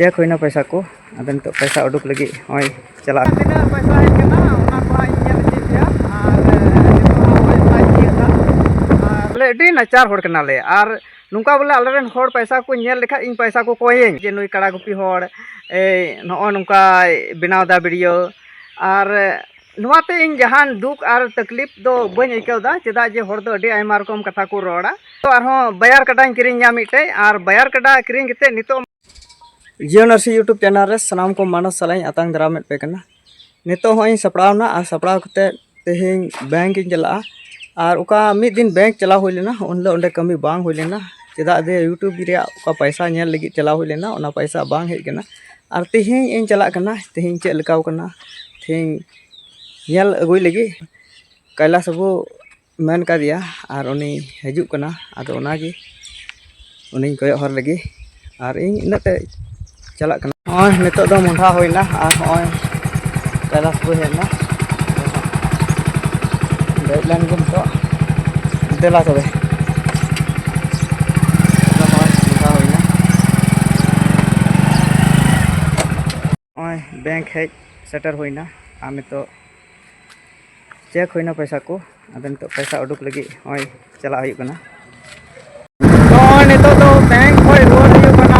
Check होना पैसा को अब तो पैसा उडुक लगी होय चला नाचार होड़ कनाले और नुका बोले आलेरन होड़ पैसा को नेल लेखा इन पैसा को कोयें जे नुई कड़ा गुपी होड़ नो नुका बनावदा वीडियो और नुआते इन जहान दुख और तकलीफ दो बन आइकौदा चेदा जे होड़ दो अडी आयमा रकम कथा को रोड़ा तो आरहों बयार कटाई किरिंगा मिटे और बयार कटा किरिंग किते नितो जियो नर्सी यूट्यूब चैनल रे सनाम को मानस सलाई आतंग दरामेट पे कना नितो होई सपड़ावना और सपड़ाव कते तेहिं बैंक इन चला और उका मिद दिन बैंक चला हुई लेना उनले उंडे कमी बांग हुई लेना चेदा दे यूट्यूब रे उका पैसा नेल लगी चला हुई लेना उना पैसा बांग हेज कना और तेहिं इन चला कना तेहिं चे लकाव कना तेहिं नेल अगुई लगी कैलाश बाबू मेन का दिया और उनी हजू कना आदो उनागी उनी कोय हर लगी और इन इनते चला कना ओय नितो दो मुंडा होइना और ओय कैलाश बाबू हेना डेडलाइन गुम तो देला तबे ओय बैंक हेज सेटर होइना आम नितो चेक होना पैसा को अब तो पैसा उडुक लगी होय चला हुई कना तो नितो तो बैंक होय रोड हुई कना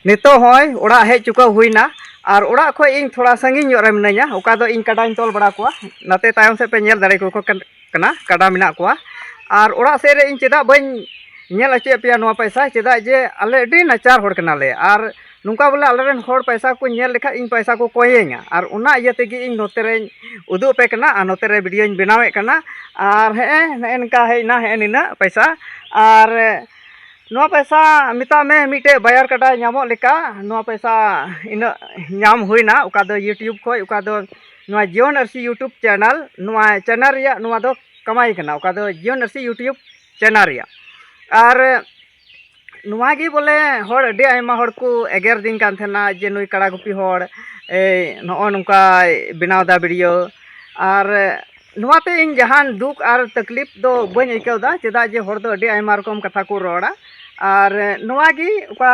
नितो होय ओड़ा हेज चुका हुईना और ओड़ा खो इन थोड़ा संगी रे मिनाया ओका दो इन काडा तोल बड़ा को नाते तायम से पे नेल दाड़े को कना काडा मिना को और ओड़ा से रे इन चेदा बन नेल अचे पे नोआ पैसा चेदा जे आले अडी नाचार होड़ कनाले और नुका बोले आलेरन होड़ पैसा को नेल लेखा इन पैसा को कोयेंगा और उना इया तेगी इन नोते रे उदु पे कना और नोते रे वीडियो इन बनावे कना और हे नेनका हेना हे निना पैसा और नो पैसा मिता में मिटे बयार कटा नामो लेका नो पैसा इन नाम हुईना उका दो यूट्यूब खोय उका दो नो जियो नर्सी यूट्यूब चैनल नो चैनल रिया नो दो कमाई कना उका दो जियो नर्सी यूट्यूब चैनल रिया और नुआगी बोले होड़ अडी आयमा होड़ को एगेर दिन कान थेना जे नुई कड़ा गुपी होड़ नो नुका बनावदा वीडियो और नुआते इन जहान दुख और तकलीफ दो बन आइकौदा चेदा जे होड़ दो अडी आयमा रकम कथा को रोड़ा और नुआगी उका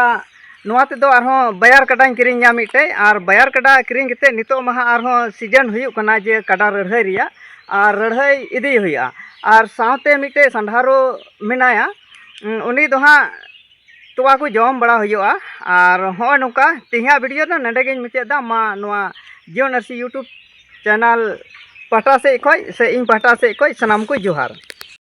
नुआते दो आरहों बयार कटाई किरिंगा मिटे और बयार कटा किरिंग किते नितो महा आरहों सीजन हुई कना जे कड़ा रढ़ई रिया और रढ़ई इदी हुईआ और सावते मिटे संधारो मिनाया उनी दो हाँ तोवा को जम बड़ा हुआ और हो नुका तिहा वीडियो दो नडेगिन मुचादा मा नुआ जियो नर्सी यूट्यूब चैनल पहटा से खोय से इन पहटा से खोय सनाम को जोहार।